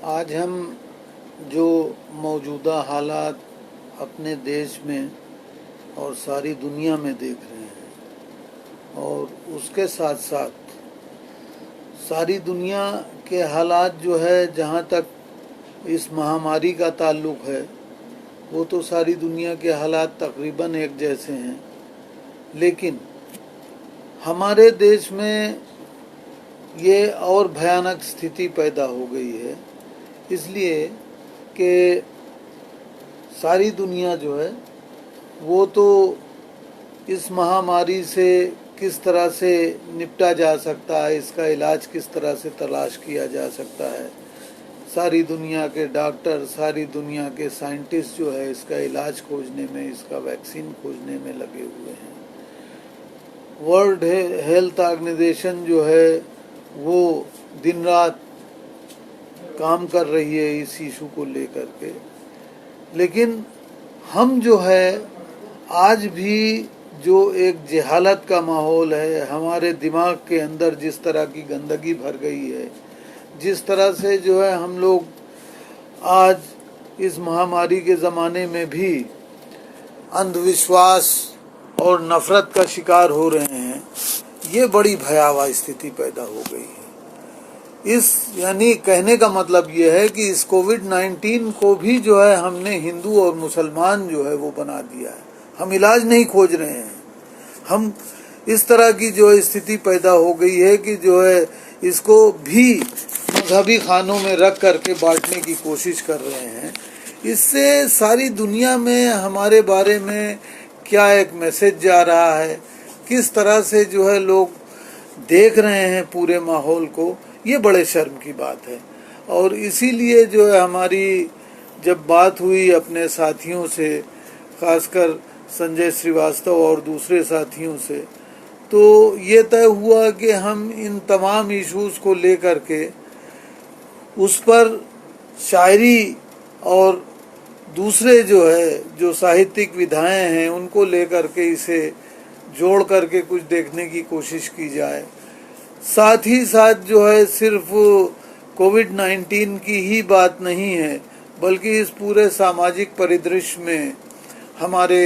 آج ہم جو موجودہ حالات اپنے دیش میں اور ساری دنیا میں دیکھ رہے ہیں، اور اس کے ساتھ ساتھ ساری دنیا کے حالات جو ہے، جہاں تک اس مہاماری کا تعلق ہے، وہ تو ساری دنیا کے حالات تقریباً ایک جیسے ہیں، لیکن ہمارے دیش میں یہ اور بھیانک استھتی پیدا ہو گئی ہے، اس لیے کہ ساری دنیا جو ہے وہ تو اس مہاماری سے کس طرح سے نپٹا جا سکتا ہے، اس کا علاج کس طرح سے تلاش کیا جا سکتا ہے، ساری دنیا کے ڈاکٹر، ساری دنیا کے سائنٹسٹ جو ہے اس کا علاج کھوجنے میں، اس کا ویکسین کھوجنے میں لگے ہوئے ہیں۔ ورلڈ ہیلتھ آرگنائزیشن جو ہے وہ دن رات کام کر رہی ہے اس ایشو کو لے کر کے، لیکن ہم جو ہے آج بھی جو ایک جہالت کا ماحول ہے، ہمارے دماغ کے اندر جس طرح کی گندگی بھر گئی ہے، جس طرح سے جو ہے ہم لوگ آج اس مہاماری کے زمانے میں بھی اندھ وشواس اور نفرت کا شکار ہو رہے ہیں، یہ بڑی بھیاوہ استھتی پیدا ہو گئی ہے۔ یعنی کہنے کا مطلب یہ ہے کہ اس کووڈ 19 کو بھی جو ہے ہم نے ہندو اور مسلمان جو ہے وہ بنا دیا ہے، ہم علاج نہیں کھوج رہے ہیں، ہم اس طرح کی جو استھتی پیدا ہو گئی ہے کہ جو ہے اس کو بھی مذہبی خانوں میں رکھ کر کے بانٹنے کی کوشش کر رہے ہیں۔ اس سے ساری دنیا میں ہمارے بارے میں کیا ایک میسج جا رہا ہے، کس طرح سے جو ہے لوگ دیکھ رہے ہیں پورے ماحول کو، یہ بڑے شرم کی بات ہے۔ اور اسی لیے جو ہے ہماری جب بات ہوئی اپنے ساتھیوں سے، خاص کر سنجے سریواستو اور دوسرے ساتھیوں سے، تو یہ طے ہوا کہ ہم ان تمام ایشوز کو لے کر کے اس پر شاعری اور دوسرے جو ساہتک ودھائیں ہیں ان کو لے کر کے اسے جوڑ کر کے کچھ دیکھنے کی کوشش کی جائے۔ ساتھ ہی ساتھ جو ہے صرف کووڈ 19 کی ہی بات نہیں ہے، بلکہ اس پورے ساماجک پریدرش میں ہمارے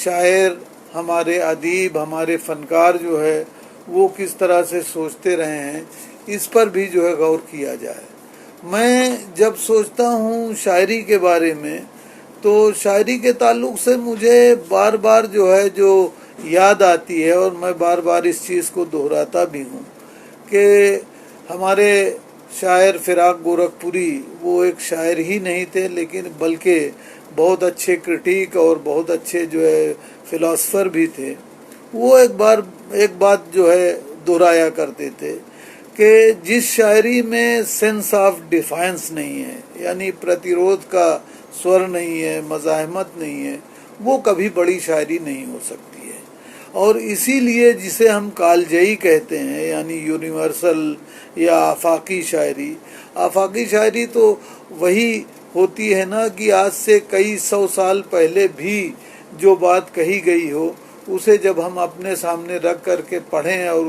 شاعر، ہمارے ادیب، ہمارے فنکار جو ہے وہ کس طرح سے سوچتے رہے ہیں، اس پر بھی جو ہے غور کیا جائے۔ میں جب سوچتا ہوں شاعری کے بارے میں، تو شاعری کے تعلق سے مجھے بار بار جو ہے جو یاد آتی ہے، اور میں بار بار اس چیز کو دہراتا بھی ہوں کہ ہمارے شاعر فراق گورکھپوری وہ ایک شاعر ہی نہیں تھے، لیکن بلکہ بہت اچھے کرٹیک اور بہت اچھے جو ہے فلاسفر بھی تھے۔ وہ ایک بات جو ہے دہرایا کرتے تھے کہ جس شاعری میں سینس آف ڈیفائنس نہیں ہے، یعنی پرتیرودھ کا سور نہیں ہے، مزاحمت نہیں ہے، وہ کبھی بڑی شاعری نہیں ہو سکتی ہے۔ اور اسی لیے جسے ہم کالجئی کہتے ہیں، یعنی یونیورسل یا آفاقی شاعری تو وہی ہوتی ہے نا کہ آج سے کئی سو سال پہلے بھی جو بات کہی گئی ہو، اسے جب ہم اپنے سامنے رکھ کر کے پڑھیں اور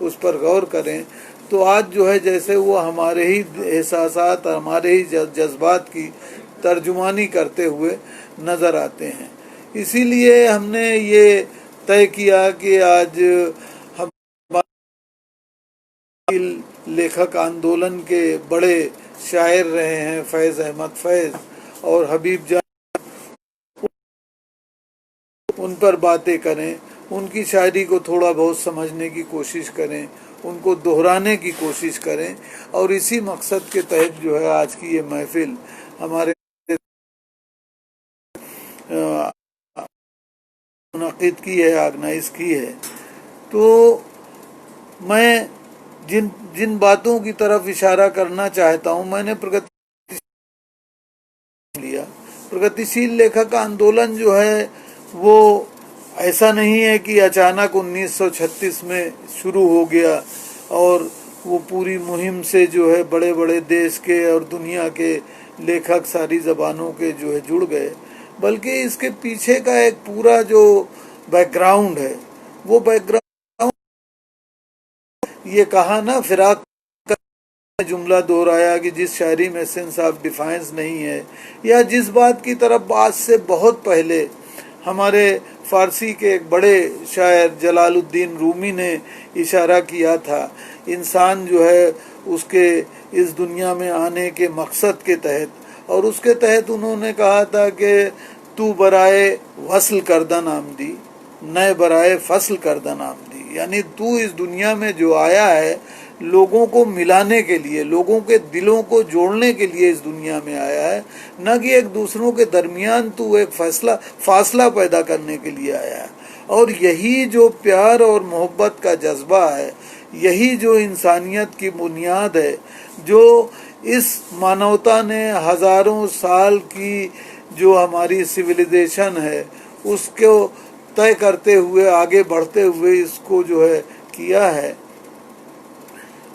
اس پر غور کریں، تو آج جو ہے جیسے وہ ہمارے ہی احساسات، ہمارے ہی جذبات کی ترجمانی کرتے ہوئے نظر آتے ہیں۔ اسی لیے ہم نے یہ طے کیا کہ آج ہم لیکھک آندولن کے بڑے شاعر رہے ہیں فیض احمد فیض اور حبیب جان، ان پر باتیں کریں، ان کی شاعری کو تھوڑا بہت سمجھنے کی کوشش کریں، ان کو دہرانے کی کوشش کریں، اور اسی مقصد کے تحت جو ہے آج کی یہ محفل ہمارے منعقد کی ہے، آرگنائز کی ہے۔ تو میں جن باتوں کی طرف اشارہ کرنا چاہتا ہوں، میں نے پرگتیشیل لیکھک آندولن جو ہے وہ ایسا نہیں ہے کہ اچانک 1936 میں شروع ہو گیا اور وہ پوری مہم سے جو ہے بڑے بڑے دیش کے اور دنیا کے لیکھک ساری زبانوں کے جو ہے جڑ گئے، بلکہ اس کے پیچھے کا ایک پورا جو بیک گراؤنڈ ہے، وہ بیک گراؤنڈ یہ کہا نا فراق جملہ دہرایا کہ جس شاعری میں سینس آف ڈیفائنس نہیں ہے، یا جس بات کی طرف آج سے بہت پہلے ہمارے فارسی کے ایک بڑے شاعر جلال الدین رومی نے اشارہ کیا تھا، انسان جو ہے اس کے اس دنیا میں آنے کے مقصد کے تحت، اور اس کے تحت انہوں نے کہا تھا کہ تو برائے وصل کردن آمدی نئے برائے فصل کردن آمدی، یعنی تو اس دنیا میں جو آیا ہے لوگوں کو ملانے کے لیے، لوگوں کے دلوں کو جوڑنے کے لیے اس دنیا میں آیا ہے، نہ کہ ایک دوسروں کے درمیان تو ایک فاصلہ پیدا کرنے کے لیے آیا ہے۔ اور یہی جو پیار اور محبت کا جذبہ ہے، یہی جو انسانیت کی بنیاد ہے، جو اس مانوتا نے ہزاروں سال کی جو ہماری سویلائزیشن ہے اس کو طے کرتے ہوئے آگے بڑھتے ہوئے اس کو جو ہے کیا ہے،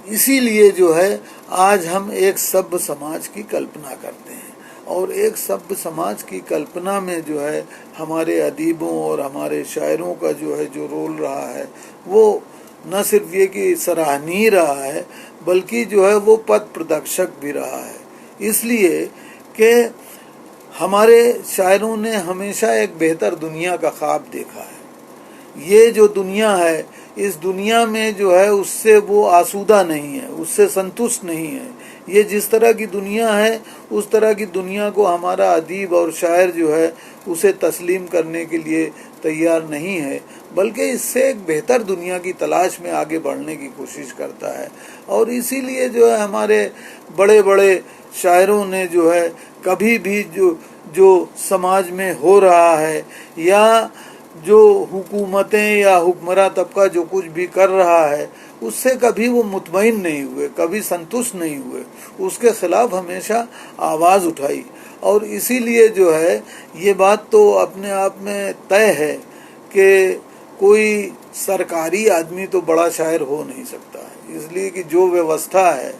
اسی لیے جو ہے آج ہم ایک سبھ سماج کی کلپنا کرتے ہیں، اور ایک سبھ سماج کی کلپنا میں جو ہے ہمارے ادیبوں اور ہمارے شاعروں کا جو ہے جو رول رہا ہے وہ نہ صرف یہ کہ سراہنی رہا ہے بلکہ جو ہے وہ پتھ پردرشک بھی رہا ہے، اس لیے کہ ہمارے شاعروں نے ہمیشہ ایک بہتر دنیا کا خواب دیکھا ہے۔ یہ جو دنیا ہے، اس دنیا میں جو ہے اس سے وہ آسودہ نہیں ہے، اس سے سنتشٹ نہیں ہے۔ یہ جس طرح کی دنیا ہے اس طرح کی دنیا کو ہمارا ادیب اور شاعر جو ہے اسے تسلیم کرنے کے لیے تیار نہیں ہے، بلکہ اس سے ایک بہتر دنیا کی تلاش میں آگے بڑھنے کی کوشش کرتا ہے۔ اور اسی لیے جو ہے ہمارے بڑے بڑے شاعروں نے جو ہے کبھی بھی جو سماج میں ہو رہا ہے یا جو حکومتیں یا حکمراں طبقہ جو کچھ بھی کر رہا ہے اس سے کبھی وہ مطمئن نہیں ہوئے، کبھی سنتشٹ نہیں ہوئے، اس کے خلاف ہمیشہ آواز اٹھائی۔ اور اسی لیے جو ہے یہ بات تو اپنے آپ میں طے ہے کہ کوئی سرکاری آدمی تو بڑا شاعر ہو نہیں سکتا ہے، اس لیے کہ جو ویوستھا ہے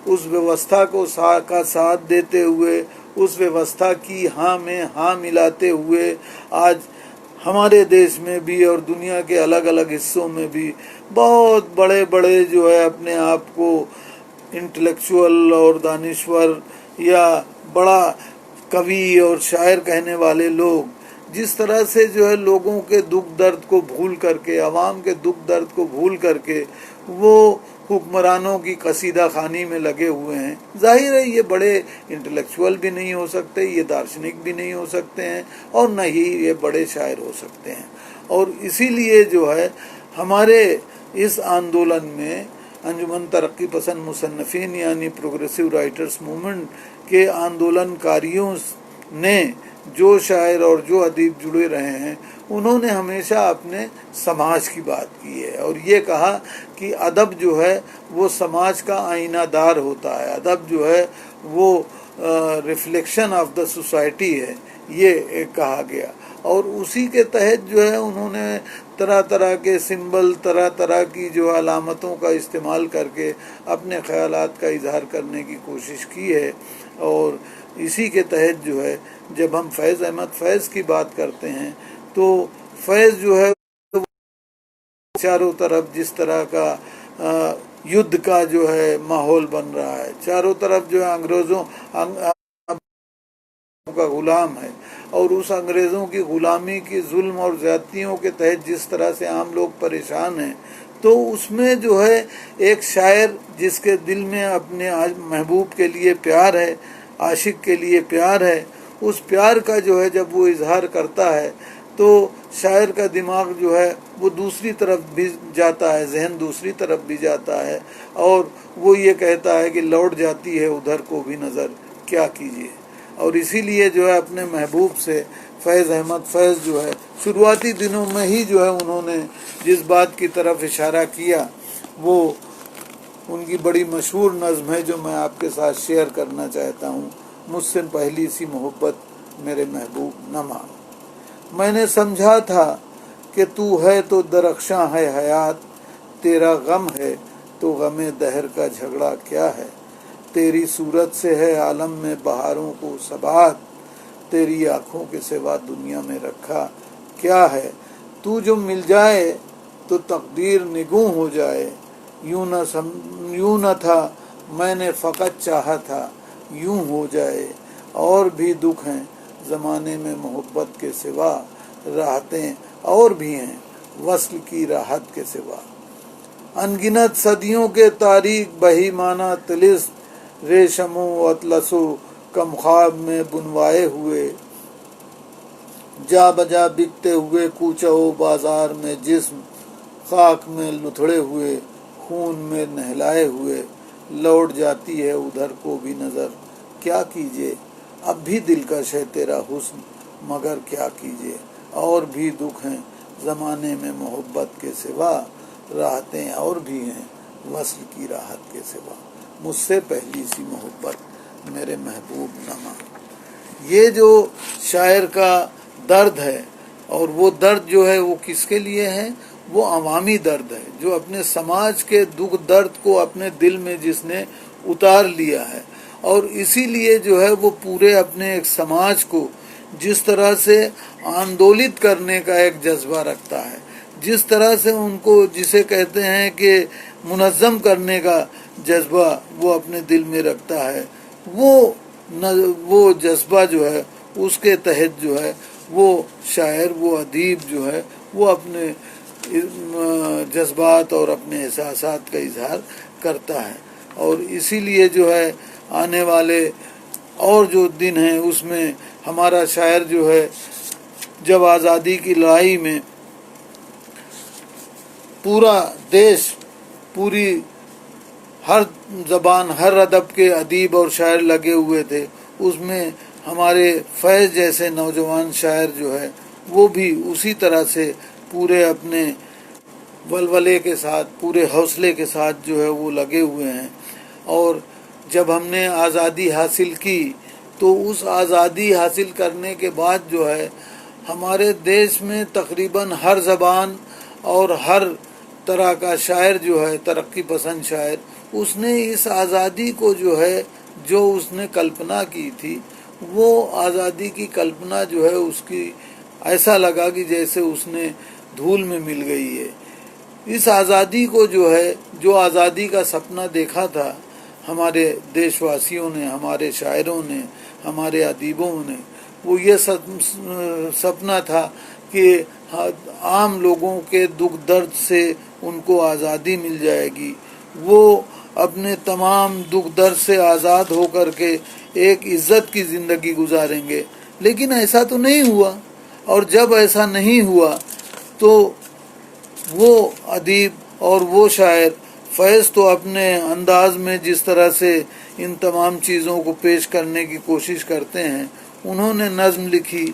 اس ویوستھا کو کا ساتھ دیتے ہوئے، اس ویوستھا کی ہاں میں ہاں ملاتے ہوئے آج ہمارے دیش میں بھی اور دنیا کے الگ الگ حصوں میں بھی بہت بڑے بڑے جو ہے اپنے آپ کو انٹلیکچوئل اور دانشور یا بڑا کوی اور شاعر کہنے والے لوگ جس طرح سے جو ہے لوگوں کے دکھ درد کو بھول کر کے، عوام کے دکھ درد کو بھول کر کے وہ حکمرانوں کی قصیدہ خوانی میں لگے ہوئے ہیں، ظاہر ہے یہ بڑے انٹلیکچوئل بھی نہیں ہو سکتے، یہ دارشنک بھی نہیں ہو سکتے ہیں، اور نہ ہی یہ بڑے شاعر ہو سکتے ہیں۔ اور اسی لیے جو ہے ہمارے اس آندولن میں انجمن ترقی پسند مصنفین یعنی پروگریسو رائٹرز موومنٹ کے آندولن کاریوں نے جو شاعر اور جو ادیب جڑے رہے ہیں انہوں نے ہمیشہ اپنے سماج کی بات کی ہے، اور یہ کہا کہ ادب جو ہے وہ سماج کا آئینہ دار ہوتا ہے، ادب جو ہے وہ ریفلیکشن آف دا سوسائٹی ہے، یہ کہا گیا۔ اور اسی کے تحت جو ہے انہوں نے طرح طرح کے سمبل، طرح طرح کی جو علامتوں کا استعمال کر کے اپنے خیالات کا اظہار کرنے کی کوشش کی ہے۔ اور اسی کے تحت جو ہے جب ہم فیض احمد فیض کی بات کرتے ہیں تو فیض جو ہے چاروں طرف جس طرح کا یدھ کا جو ہے ماحول بن رہا ہے، چاروں طرف جو ہے انگریزوں کا غلام ہے، اور اس انگریزوں کی غلامی کی ظلم اور زیادتیوں کے تحت جس طرح سے عام لوگ پریشان ہیں، تو اس میں جو ہے ایک شاعر جس کے دل میں اپنے محبوب کے لیے پیار ہے، عاشق کے لیے پیار ہے، اس پیار کا جو ہے جب وہ اظہار کرتا ہے تو شاعر کا دماغ جو ہے وہ دوسری طرف بھی جاتا ہے، ذہن دوسری طرف بھی جاتا ہے، اور وہ یہ کہتا ہے کہ لوٹ جاتی ہے ادھر کو بھی نظر کیا کیجیے۔ اور اسی لیے جو ہے اپنے محبوب سے فیض احمد فیض جو ہے شروعاتی دنوں میں ہی جو ہے انہوں نے جس بات کی طرف اشارہ کیا وہ ان کی بڑی مشہور نظم ہے جو میں آپ کے ساتھ شیئر کرنا چاہتا ہوں: مجھ سے پہلی سی محبت میرے محبوب نہ مان، میں نے سمجھا تھا کہ تو ہے تو درخشاں ہے حیات، تیرا غم ہے تو غم دہر کا جھگڑا کیا ہے، تیری صورت سے ہے عالم میں بہاروں کو ثبات، تیری آنکھوں کے سوا دنیا میں رکھا کیا ہے، تو جو مل جائے تو تقدیر نگوں ہو جائے، یوں نہ تھا میں نے فقط چاہا تھا یوں ہو جائے، اور بھی دکھ ہیں زمانے میں محبت کے سوا، راحتیں اور بھی ہیں وصل کی راحت کے سوا۔ انگنت صدیوں کے تاریک بہیمانہ طلسم، ریشم و اطلس و کم خواب میں بنوائے ہوئے، جا بجا بکتے ہوئے کوچہ و بازار میں جسم، خاک میں لتھڑے ہوئے، خون میں نہلائے ہوئے، لوٹ جاتی ہے ادھر کو بھی نظر، کیا کیجئے اب بھی دلکش ہے تیرا حسن، مگر کیا کیجئے، اور بھی دکھ ہیں زمانے میں محبت کے سوا، راحتیں اور بھی ہیں وصل کی راحت کے سوا۔ مجھ سے پہلی سی محبت میرے محبوب نما۔ یہ جو شاعر کا درد ہے، اور وہ درد جو ہے وہ کس کے لیے ہے؟ وہ عوامی درد ہے، جو اپنے سماج کے دکھ درد کو اپنے دل میں جس نے اتار لیا ہے، اور اسی لیے جو ہے وہ پورے اپنے ایک سماج کو جس طرح سے آندولت کرنے کا ایک جذبہ رکھتا ہے، جس طرح سے ان کو جسے کہتے ہیں کہ منظم کرنے کا جذبہ وہ اپنے دل میں رکھتا ہے، وہ جذبہ جو ہے اس کے تحت جو ہے وہ شاعر، وہ ادیب جو ہے وہ اپنے جذبات اور اپنے احساسات کا اظہار کرتا ہے۔ اور اسی لیے جو ہے آنے والے اور جو دن ہیں اس میں ہمارا شاعر جو ہے جب آزادی کی لڑائی میں پورا دیش، پوری ہر زبان، ہر ادب کے ادیب اور شاعر لگے ہوئے تھے، اس میں ہمارے فیض جیسے نوجوان شاعر جو ہے وہ بھی اسی طرح سے پورے اپنے ولولے کے ساتھ، پورے حوصلے کے ساتھ جو ہے وہ لگے ہوئے ہیں۔ اور جب ہم نے آزادی حاصل کی تو اس آزادی حاصل کرنے کے بعد جو ہے ہمارے دیش میں تقریباً ہر زبان اور ہر طرح کا شاعر جو ہے، ترقی پسند شاعر، اس نے اس آزادی کو جو ہے جو اس نے کلپنا کی تھی، وہ آزادی کی کلپنا جو ہے اس کی ایسا لگا کہ جیسے اس نے دھول میں مل گئی ہے۔ اس آزادی کو جو ہے، جو آزادی کا سپنا دیکھا تھا ہمارے دیش واسیوں نے، ہمارے شاعروں نے، ہمارے ادیبوں نے، وہ یہ سپنا تھا کہ عام لوگوں کے دکھ درد سے ان کو آزادی مل جائے گی، وہ اپنے تمام دکھ درد سے آزاد ہو کر کے ایک عزت کی زندگی گزاریں گے، لیکن ایسا تو نہیں ہوا۔ اور جب ایسا نہیں ہوا تو وہ ادیب اور وہ شاعر، فیض تو اپنے انداز میں جس طرح سے ان تمام چیزوں کو پیش کرنے کی کوشش کرتے ہیں، انہوں نے نظم لکھی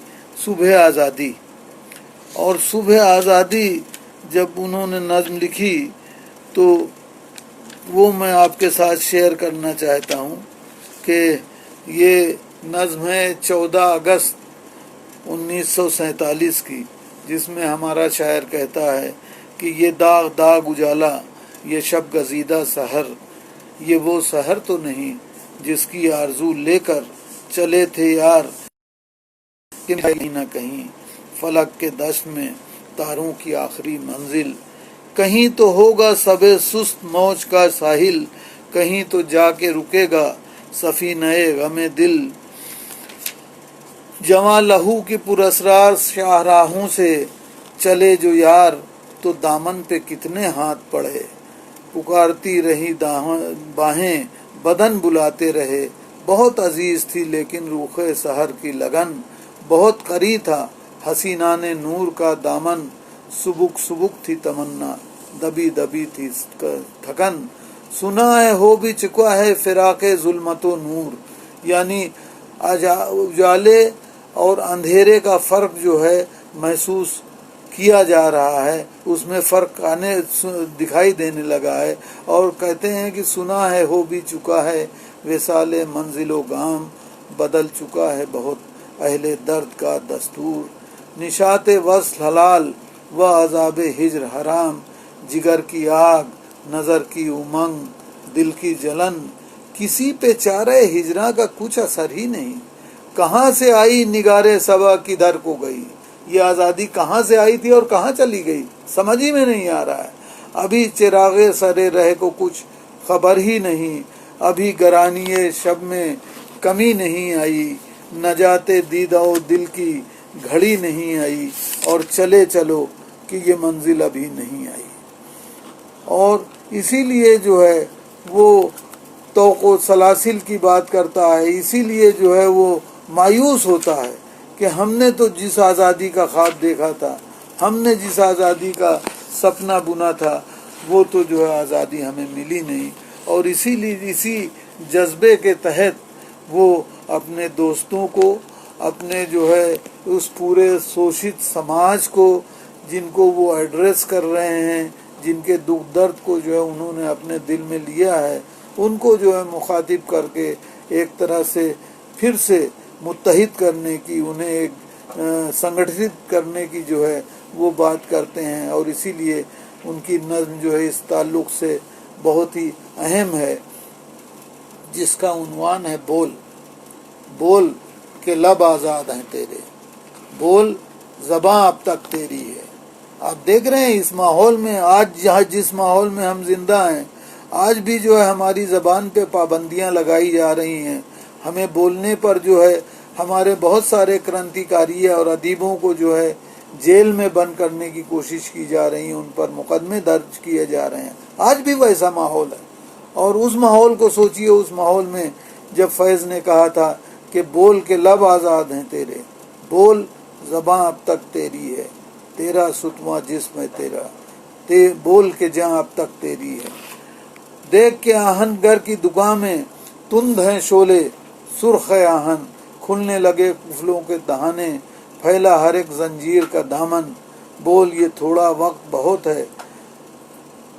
صبح آزادی۔ اور صبح آزادی جب انہوں نے نظم لکھی تو وہ میں آپ کے ساتھ شیئر کرنا چاہتا ہوں کہ یہ نظم ہے 14 اگست 1947 کی، جس میں ہمارا شاعر کہتا ہے کہ یہ داغ داغ اجالا، یہ شب گزیدہ سحر، یہ وہ سحر تو نہیں جس کی آرزو لے کر چلے تھے یار، کہیں نہ کہیں فلک کے دشت میں تاروں کی آخری منزل، کہیں تو ہوگا سب سست موج کا ساحل، کہیں تو جا کے رکے گا سفینہ غم دل، جواں لہو کی پراسرار شاہراہوں سے چلے جو یار، تو دامن پہ کتنے ہاتھ پڑے، پکارتی رہی باہیں بدن بلاتے رہے، بہت عزیز تھی لیکن روخ سحر کی لگن، بہت قریب تھا حسینان نور کا دامن، سبک سبک تھی تمنا، دبی دبی تھی تھکن، سنا ہے ہو بھی چکا ہے فراق ظلمت و نور، یعنی اجالے اور اندھیرے کا فرق جو ہے محسوس کیا جا رہا ہے، اس میں فرق دکھائی دینے لگا ہے، اور کہتے ہیں کہ سنا ہے ہو بھی چکا ہے وصال منزل و گام، بدل چکا ہے بہت اہل درد کا دستور، نشاط وصل حلال و عذاب ہجر حرام، جگر کی آگ، نظر کی امنگ، دل کی جلن، کسی پہ چارہ ہجراں کا کچھ اثر ہی نہیں، کہاں سے آئی نگار صبا کدھر کو گئی، یہ آزادی کہاں سے آئی تھی اور کہاں چلی گئی، سمجھ ہی میں نہیں آ رہا ہے، ابھی چراغ سرے رہ کو کچھ خبر ہی نہیں، ابھی گرانی شب میں کمی نہیں آئی، نجات دیدہ و دل کی گھڑی نہیں آئی، اور چلے چلو کہ یہ منزل ابھی نہیں آئی۔ اور اسی لیے جو ہے وہ توق و سلاسل کی بات کرتا ہے، اسی لیے جو ہے وہ مایوس ہوتا ہے کہ ہم نے تو جس آزادی کا خواب دیکھا تھا، ہم نے جس آزادی کا سپنا بنا تھا، وہ تو جو ہے آزادی ہمیں ملی نہیں۔ اور اسی جذبے کے تحت وہ اپنے دوستوں کو، اپنے جو ہے اس پورے شوشت سماج کو جن کو وہ ایڈریس کر رہے ہیں، جن کے دکھ درد کو جو ہے انہوں نے اپنے دل میں لیا ہے، ان کو جو ہے مخاطب کر کے ایک طرح سے پھر سے متحد کرنے کی، انہیں ایک سنگٹھت کرنے کی جو ہے وہ بات کرتے ہیں۔ اور اسی لیے ان کی نظم جو ہے اس تعلق سے بہت ہی اہم ہے، جس کا عنوان ہے بول۔ بول کے لب آزاد ہیں تیرے، بول زباں اب تک تیری ہے۔ آپ دیکھ رہے ہیں اس ماحول میں، آج جس ماحول میں ہم زندہ ہیں، آج بھی جو ہے ہماری زبان پہ پابندیاں لگائی جا رہی ہیں۔ ہمیں بولنے پر جو ہے ہمارے بہت سارے کرانتیکاری اور ادیبوں کو جو ہے جیل میں بند کرنے کی کوشش کی جا رہی ہے، ان پر مقدمے درج کیے جا رہے ہیں۔ آج بھی ویسا ماحول ہے۔ اور اس ماحول کو سوچئے، اس ماحول میں جب فیض نے کہا تھا کہ بول کے لب آزاد ہیں تیرے، بول زباں اب تک تیری ہے، تیرا ستواں جسم ہے تیرا، بول کے جاں اب تک تیری ہے۔ دیکھ کے آہن گر کی دکان میں تند ہیں شعلے، سرخ ہے آہن، کھلنے لگے قفلوں کے دہانے، پھیلا ہر ایک زنجیر کا دامن، بول یہ تھوڑا وقت بہت ہے،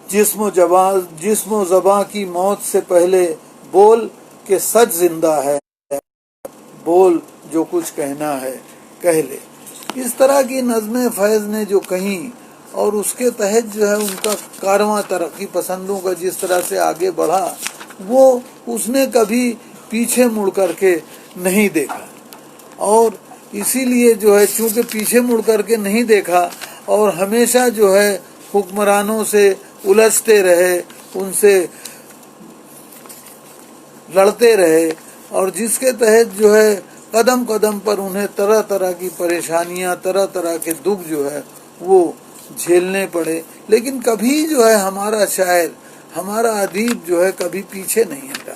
جسم و زباں کی موت سے پہلے، بول کہ سچ زندہ ہے، بول جو کچھ کہنا ہے کہہ لے۔ اس طرح کی نظمیں فیض نے جو کہیں، اور اس کے تحت جو ہے ان کا کارواں ترقی پسندوں کا جس طرح سے آگے بڑھا، وہ اس نے کبھی پیچھے مڑ کر کے نہیں دیکھا۔ اور اسی لیے جو ہے چونکہ پیچھے مڑ کر کے نہیں دیکھا اور ہمیشہ جو ہے حکمرانوں سے الجھتے رہے، ان سے لڑتے رہے، اور جس کے تحت جو ہے قدم قدم پر انہیں طرح طرح کی پریشانیاں، طرح طرح کے دکھ جو ہے وہ جھیلنے پڑے، لیکن کبھی جو ہے ہمارا شاعر، ہمارا ادیب جو ہے کبھی پیچھے نہیں ہٹا،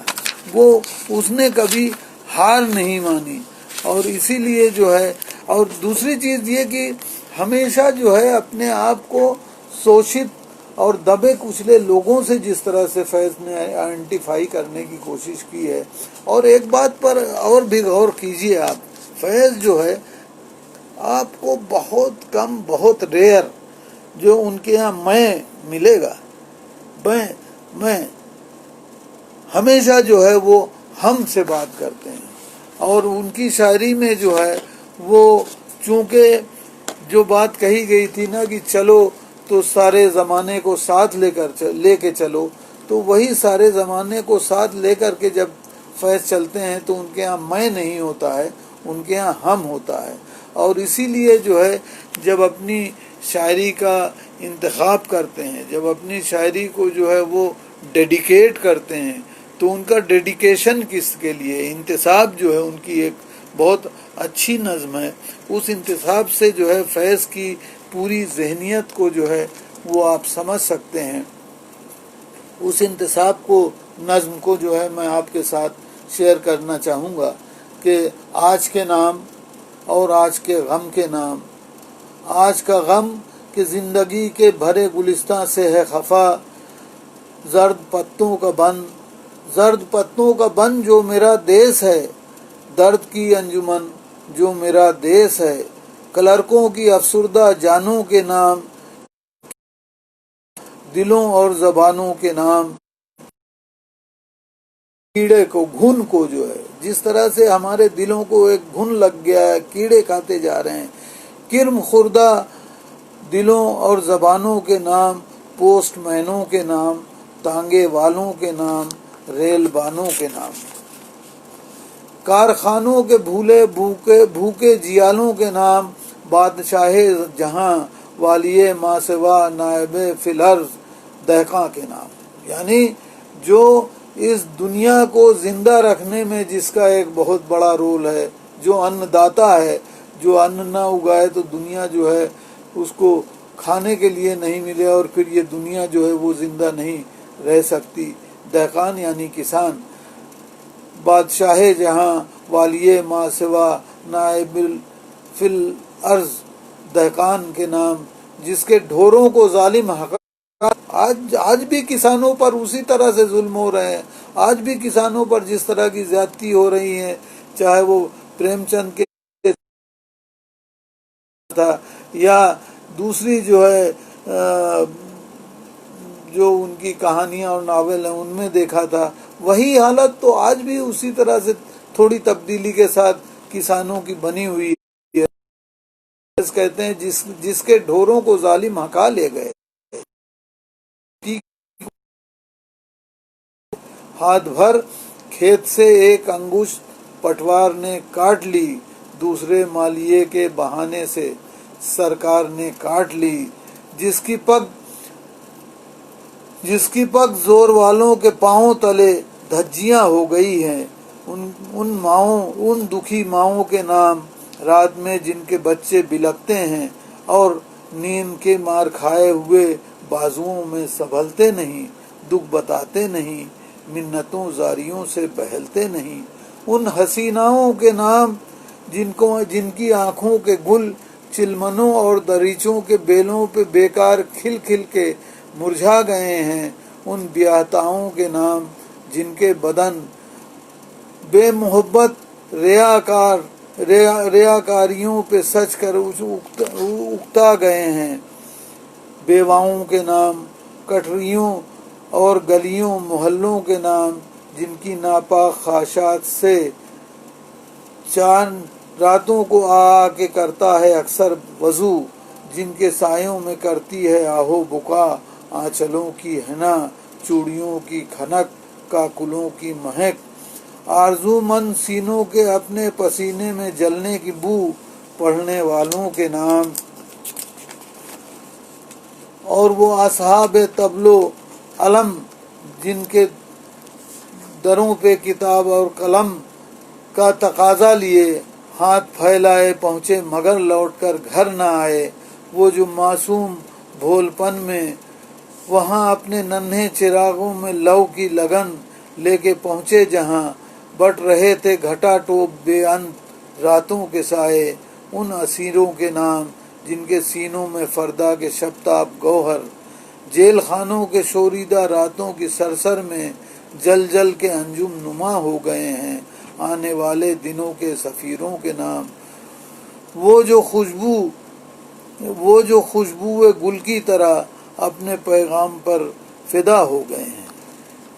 وہ اس نے کبھی ہار نہیں مانی۔ اور اسی لیے جو ہے، اور دوسری چیز یہ کہ ہمیشہ جو ہے اپنے آپ کو شوشت اور دبے کچلے لوگوں سے جس طرح سے فیض نے آئیڈینٹیفائی کرنے کی کوشش کی ہے۔ اور ایک بات پر اور بھی غور کیجئے آپ، فیض جو ہے آپ کو بہت کم، بہت ریئر جو ان کے ہاں میں ملے گا، میں ہمیشہ جو ہے وہ ہم سے بات کرتے ہیں۔ اور ان کی شاعری میں جو ہے وہ چونکہ جو بات کہی گئی تھی نا کہ چلو تو سارے زمانے کو ساتھ لے کے چلو، تو وہی سارے زمانے کو ساتھ لے کر کے جب فیض چلتے ہیں تو ان کے ہاں میں نہیں ہوتا ہے، ان کے ہاں ہم ہوتا ہے۔ اور اسی لیے جو ہے جب اپنی شاعری کا انتخاب کرتے ہیں، جب اپنی شاعری کو جو ہے وہ ڈیڈیکیٹ کرتے ہیں، تو ان کا ڈیڈیکیشن کس کے لیے، انتساب جو ہے ان کی ایک بہت اچھی نظم ہے۔ اس انتساب سے جو ہے فیض کی پوری ذہنیت کو جو ہے وہ آپ سمجھ سکتے ہیں۔ اس انتساب کو، نظم کو جو ہے میں آپ کے ساتھ شیئر کرنا چاہوں گا کہ آج کے نام اور آج کے غم کے نام۔ آج کا غم کہ زندگی کے بھرے گلستاں سے ہے خفا، زرد پتوں کا بن جو میرا دیس ہے، درد کی انجمن جو میرا دیس ہے، کلرکوں کی افسردہ جانوں کے نام، دلوں اور زبانوں کے نام، کیڑے کو، گھن کو جو ہے جس طرح سے ہمارے دلوں کو ایک گھن لگ گیا ہے، کیڑے کھاتے جا رہے ہیں، کرم خوردہ دلوں اور زبانوں کے نام، پوسٹ مینوں کے نام، تانگے والوں کے نام، ریل بانوں کے نام، کارخانوں کے بھوکے جیالوں کے نام، بادشاہ جہاں والی ماسوا نائب فی الارض دہقاں کے نام۔ یعنی جو اس دنیا کو زندہ رکھنے میں جس کا ایک بہت بڑا رول ہے، جو ان داتا ہے، جو ان نہ اگائے تو دنیا جو ہے اس کو کھانے کے لیے نہیں ملے، اور پھر یہ دنیا جو ہے وہ زندہ نہیں رہ سکتی۔ دہقان یعنی کسان، بادشاہ جہاں والی ما سوا نائب فی الارض، دہقان کے نام جس کے ڈھوروں کو ظالم حقار۔ آج بھی کسانوں پر اسی طرح سے ظلم ہو رہے ہیں، آج بھی کسانوں پر جس طرح کی زیادتی ہو رہی ہے، چاہے وہ پریم چند کے تھا یا دوسری جو ہے جو ان کی کہانیاں اور ناول ہیں ان میں دیکھا تھا، وہی حالت تو آج بھی اسی طرح سے تھوڑی تبدیلی کے ساتھ کسانوں کی بنی ہوئی ہے۔ کہتے ہیں جس کے ڈھوروں کو ظالم ہکا لے گئے، ہاتھ بھر کھیت سے ایک انگشت پٹوار نے کاٹ لی، دوسرے مالیے کے بہانے سے سرکار نے کاٹ لی، جس کی پگ زور والوں کے پاؤں تلے دھجیاں ہو گئی ہیں، ان دکھی ماؤں کے نام، رات میں جن کے بچے بلکتے ہیں اور نیند کے مار کھائے ہوئے بازوؤں میں سنبھلتے نہیں، دکھ بتاتے نہیں، منتوں زاریوں سے بہلتے نہیں، ان حسیناؤں کے نام جن کی آنکھوں کے گل چلمنوں اور دریچوں کے بیلوں پہ بیکار کھل کھل کے مرجھا گئے ہیں، ان بیاہتاؤں کے نام جن کے بدن بے محبت ریاکاریوں پہ سج کر اکتا گئے ہیں، بیواؤں کے نام، کٹریوں اور گلیوں محلوں کے نام جن کی ناپاک خواہشات سے چاند راتوں کو آ کے کرتا ہے اکثر وضو، جن کے سایوں میں کرتی ہے آہو بکا آنچلوں کی حنا، چوڑیوں کی کھنک، کاکلوں کی مہک، آرزو مند سینوں کے اپنے پسینے میں جلنے کی بو، پڑھنے والوں کے نام، اور وہ اصحاب طبل و علم جن کے دروں پہ کتاب اور قلم کا تقاضا لیے ہاتھ پھیلائے پہنچے مگر لوٹ کر گھر نہ آئے، وہ جو معصوم بھول پن میں وہاں اپنے ننھے چراغوں میں لو کی لگن لے کے پہنچے جہاں بٹ رہے تھے گھٹا ٹوپ بے انت راتوں کے سائے، ان اسیروں کے نام جن کے سینوں میں فردا کے شبتاب گوہر، جیل خانوں کے شوریدہ راتوں کی سرسر میں جل جل کے انجم نما ہو گئے ہیں، آنے والے دنوں کے سفیروں کے نام، وہ جو خوشبو گل کی طرح اپنے پیغام پر فدا ہو گئے ہیں۔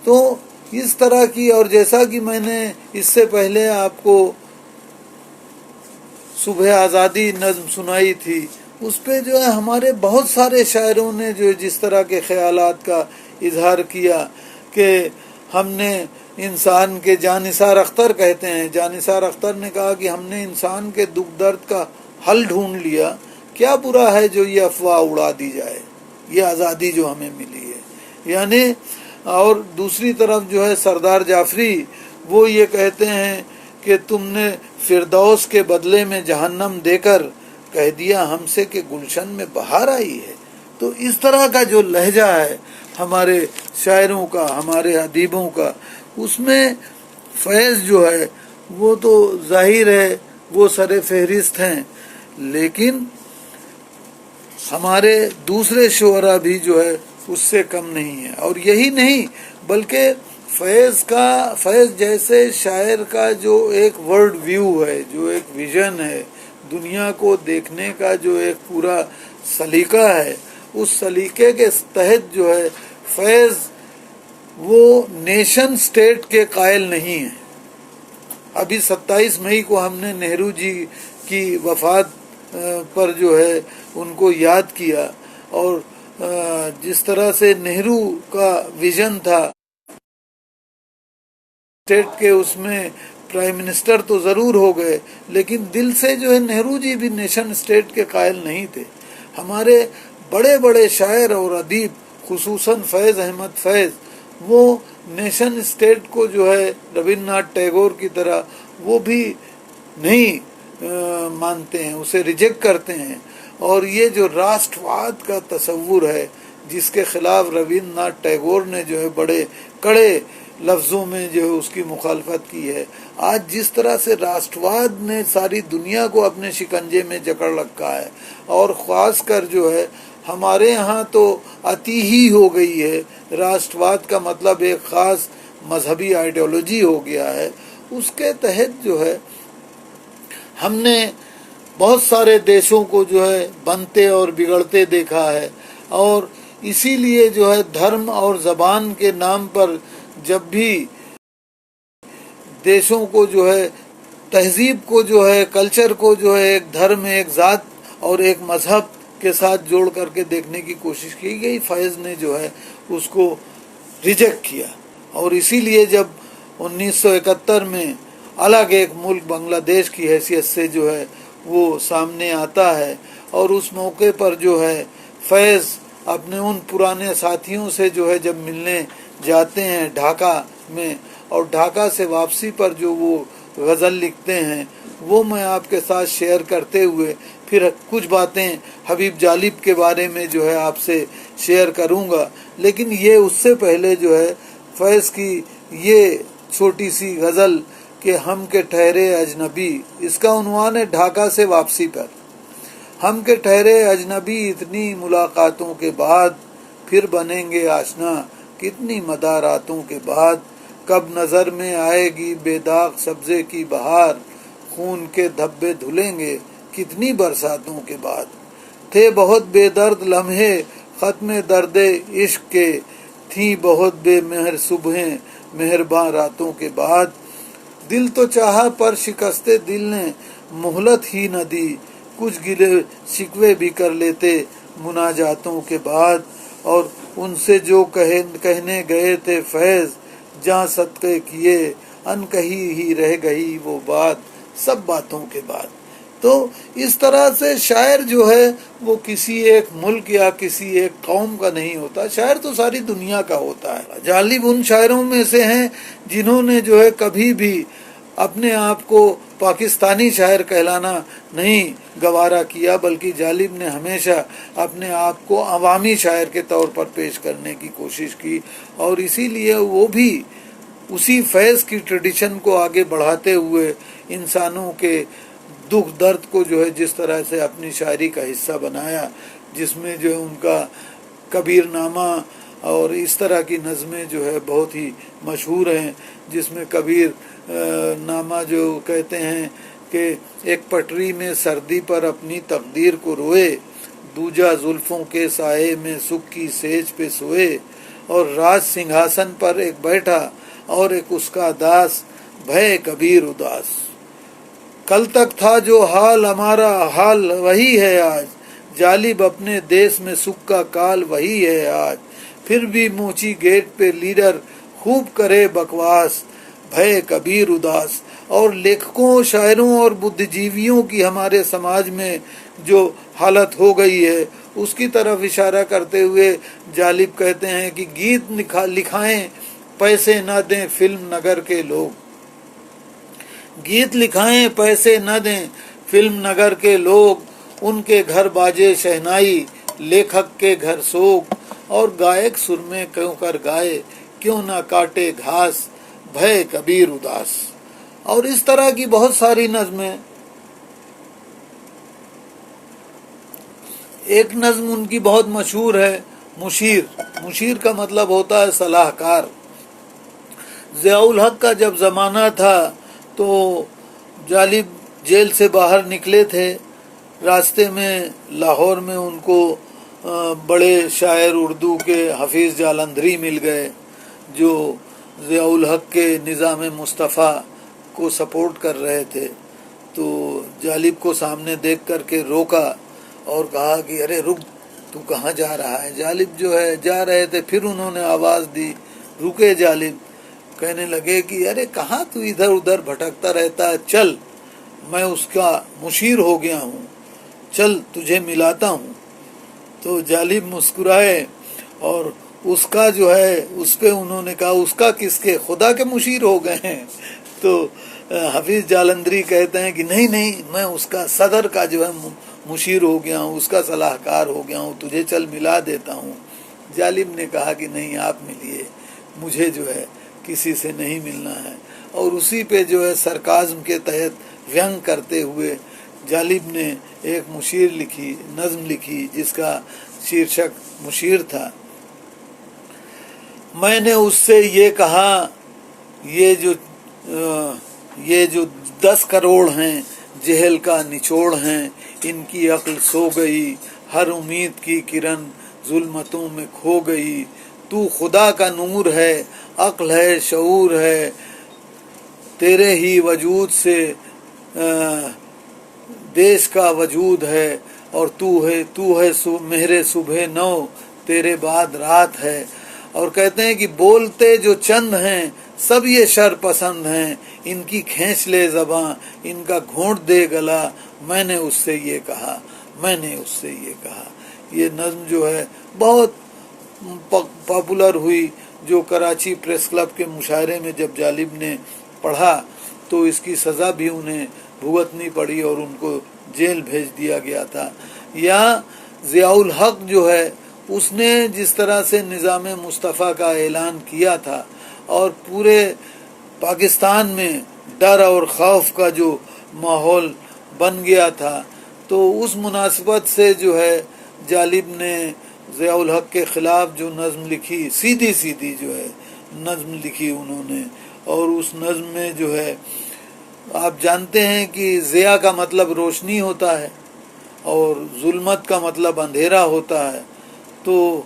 تو اس طرح کی، اور جیسا کہ میں نے اس سے پہلے آپ کو صبح آزادی نظم سنائی تھی، اس پہ جو ہے ہمارے بہت سارے شاعروں نے جو جس طرح کے خیالات کا اظہار کیا کہ ہم نے انسان کے، جانثار اختر کہتے ہیں، جانثار اختر نے کہا کہ ہم نے انسان کے دکھ درد کا حل ڈھونڈ لیا، کیا برا ہے جو یہ افواہ اڑا دی جائے، یہ آزادی جو ہمیں ملی ہے، یعنی۔ اور دوسری طرف جو ہے سردار جعفری، وہ یہ کہتے ہیں کہ تم نے فردوس کے بدلے میں جہنم دے کر کہہ دیا ہم سے کہ گلشن میں بہار آئی ہے۔ تو اس طرح کا جو لہجہ ہے ہمارے شاعروں کا، ہمارے ادیبوں کا، اس میں فیض جو ہے وہ تو ظاہر ہے وہ سر فہرست ہیں، لیکن ہمارے دوسرے شعراء بھی جو ہے اس سے کم نہیں ہے۔ اور یہی نہیں بلکہ فیض جیسے شاعر کا جو ایک ورلڈ ویو ہے، جو ایک ویژن ہے، دنیا کو دیکھنے کا جو ایک پورا سلیقہ ہے، اس سلیقے کے تحت جو ہے فیض وہ نیشن سٹیٹ کے قائل نہیں ہے۔ ابھی 27 مئی کو ہم نے نہرو جی کی وفات پر جو ہے ان کو یاد کیا، اور جس طرح سے نہرو کا ویژن تھا اسٹیٹ کے، اس میں پرائم منسٹر تو ضرور ہو گئے، لیکن دل سے جو ہے نہرو جی بھی نیشن اسٹیٹ کے قائل نہیں تھے۔ ہمارے بڑے بڑے شاعر اور ادیب، خصوصاً فیض احمد فیض، وہ نیشن اسٹیٹ کو جو ہے رابندر ناتھ ٹیگور کی طرح وہ بھی نہیں مانتے ہیں، اسے ریجیکٹ کرتے ہیں. اور یہ جو راشٹرواد کا تصور ہے جس کے خلاف رابندر ناتھ ٹیگور نے جو ہے بڑے کڑے لفظوں میں جو ہے اس کی مخالفت کی ہے، آج جس طرح سے راشٹرواد نے ساری دنیا کو اپنے شکنجے میں جکڑ رکھا ہے، اور خاص کر جو ہے ہمارے یہاں تو اتی ہی ہو گئی ہے، راشٹرواد کا مطلب ایک خاص مذہبی آئیڈیالوجی ہو گیا ہے. اس کے تحت جو ہے ہم نے بہت سارے دیشوں کو جو ہے بنتے اور بگڑتے دیکھا ہے، اور اسی لیے جو ہے دھرم اور زبان کے نام پر جب بھی دیشوں کو جو ہے تہذیب کو جو ہے کلچر کو جو ہے ایک دھرم، ایک ذات اور ایک مذہب کے ساتھ جوڑ کر کے دیکھنے کی کوشش کی گئی، فیض نے جو ہے اس کو ریجیکٹ کیا. اور اسی لیے جب 1971 میں الگ ایک ملک بنگلہ دیش کی حیثیت سے جو ہے وہ سامنے آتا ہے، اور اس موقع پر جو ہے فیض اپنے ان پرانے ساتھیوں سے جو ہے جب ملنے جاتے ہیں ڈھاکہ میں، اور ڈھاکہ سے واپسی پر جو وہ غزل لکھتے ہیں وہ میں آپ کے ساتھ شیئر کرتے ہوئے پھر کچھ باتیں حبیب جالب کے بارے میں جو ہے آپ سے شیئر کروں گا. لیکن یہ اس سے پہلے جو ہے فیض کی یہ چھوٹی سی غزل کہ ہم کے ٹھہرے اجنبی، اس کا عنوان ہے ڈھاکہ سے واپسی پر. ہم کے ٹھہرے اجنبی اتنی ملاقاتوں کے بعد، پھر بنیں گے آشنا کتنی مداراتوں کے بعد. کب نظر میں آئے گی بے داغ سبزے کی بہار، خون کے دھبے دھلیں گے کتنی برساتوں کے بعد. تھے بہت بے درد لمحے ختم درد عشق کے، تھیں بہت بے مہر صبحیں مہرباں راتوں کے بعد. دل تو چاہا پر شکستے دل نے مہلت ہی نہ دی، کچھ گلے شکوے بھی کر لیتے مناجاتوں کے بعد. اور ان سے جو کہنے گئے تھے فیض، جہاں صدقے کیے ان کہی ہی رہ گئی وہ بات سب باتوں کے بعد. تو اس طرح سے شاعر جو ہے وہ کسی ایک ملک یا کسی ایک قوم کا نہیں ہوتا، شاعر تو ساری دنیا کا ہوتا ہے. جالب ان شاعروں میں سے ہیں جنہوں نے جو ہے کبھی بھی اپنے آپ کو پاکستانی شاعر کہلانا نہیں گوارا کیا، بلکہ جالب نے ہمیشہ اپنے آپ کو عوامی شاعر کے طور پر پیش کرنے کی کوشش کی. اور اسی لیے وہ بھی اسی فیض کی ٹریڈیشن کو آگے بڑھاتے ہوئے انسانوں کے دکھ درد کو جو ہے جس طرح سے اپنی شاعری کا حصہ بنایا، جس میں جو ہے ان کا کبیر نامہ اور اس طرح کی نظمیں جو ہے بہت ہی مشہور ہیں، جس میں کبیر نامہ جو کہتے ہیں کہ ایک پٹری میں سردی پر اپنی تقدیر کو روئے، دوجا زلفوں کے سائے میں سکھ کی سیج پہ سوئے، اور راج سنگھاسن پر ایک بیٹھا اور ایک اس کا داس، بھے کبیر اداس. کل تک تھا جو حال ہمارا حال وہی ہے آج، جالب اپنے دیس میں سکھ کا کال وہی ہے آج. پھر بھی موچی گیٹ پہ لیڈر خوب کرے بکواس، بھے کبیر اداس. اور لیکھکوں، شاعروں اور بدھ جیویوں کی ہمارے سماج میں جو حالت ہو گئی ہے اس کی طرف اشارہ کرتے ہوئے جالب کہتے ہیں کہ گیت لکھائیں پیسے نہ دیں فلم نگر کے لوگ، گیت لکھائیں پیسے نہ دیں فلم نگر کے لوگ، ان کے گھر باجے شہنائی لیکھک کے گھر سوگ، اور گائک سرمے کیوں کر گائے کیوں نہ کاٹے گھاس، بھے کبیر اداس. اور اس طرح کی بہت ساری نظمیں. ایک نظم ان کی بہت مشہور ہے مشیر. مشیر کا مطلب ہوتا ہے صلاح کار. ضیاء الحق کا جب زمانہ تھا تو جالب جیل سے باہر نکلے تھے، راستے میں لاہور میں ان کو بڑے شاعر اردو کے حفیظ جالندھری مل گئے جو ضیاء الحق کے نظام مصطفیٰ کو سپورٹ کر رہے تھے. تو جالب کو سامنے دیکھ کر کے روکا اور کہا کہ ارے رک، تو کہاں جا رہا ہے؟ جالب جو ہے جا رہے تھے، پھر انہوں نے آواز دی، رکے جالب. کہنے لگے کہ ارے کہاں تو ادھر ادھر بھٹکتا رہتا ہے، چل میں اس کا مشیر ہو گیا ہوں، چل تجھے ملاتا ہوں. تو جالب مسکرائے اور اس کا جو ہے اس پہ انہوں نے کہا اس کا کس کے، خدا کے مشیر ہو گئے ہیں. تو حفیظ جالندھری کہتے ہیں کہ نہیں نہیں، میں اس کا صدر کا جو ہے مشیر ہو گیا ہوں، اس کا صلاح کار ہو گیا ہوں، تجھے چل ملا دیتا ہوں. جالب نے کہا کہ نہیں، آپ ملیے، مجھے جو ہے کسی سے نہیں ملنا ہے. اور اسی پہ جو ہے سرکازم کے تحت وینگ کرتے ہوئے جالب نے ایک مشیر لکھی، نظم لکھی، جس کا شیرشک مشیر تھا. میں نے اس سے یہ کہا، یہ جو 10 کروڑ ہیں جہل کا نچوڑ ہیں، ان کی عقل سو گئی، ہر امید کی کرن ظلمتوں میں کھو گئی. تو خدا کا نور ہے، عقل ہے، شعور ہے، تیرے ہی وجود سے دیش کا وجود ہے. اور تو ہے مہر صبح نو، تیرے بعد رات ہے. اور کہتے ہیں کہ بولتے جو چند ہیں سب یہ شر پسند ہیں، ان کی کھینچ لے زباں، ان کا گھونٹ دے گلا، میں نے اس سے یہ کہا، میں نے اس سے یہ کہا. یہ نظم جو ہے بہت پاپولر ہوئی، جو کراچی پریس کلب کے مشاعرے میں جب جالب نے پڑھا تو اس کی سزا بھی انہیں بھگتنی پڑی اور ان کو جیل بھیج دیا گیا تھا. یا ضیاء الحق جو ہے، اس نے جس طرح سے نظام مصطفیٰ کا اعلان کیا تھا اور پورے پاکستان میں ڈر اور خوف کا جو ماحول بن گیا تھا، تو اس مناسبت سے جو ہے جالب نے ضیاء الحق کے خلاف جو نظم لکھی، سیدھی سیدھی جو ہے نظم لکھی انہوں نے. اور اس نظم میں جو ہے آپ جانتے ہیں کہ ضیاء کا مطلب روشنی ہوتا ہے اور ظلمت کا مطلب اندھیرا ہوتا ہے. تو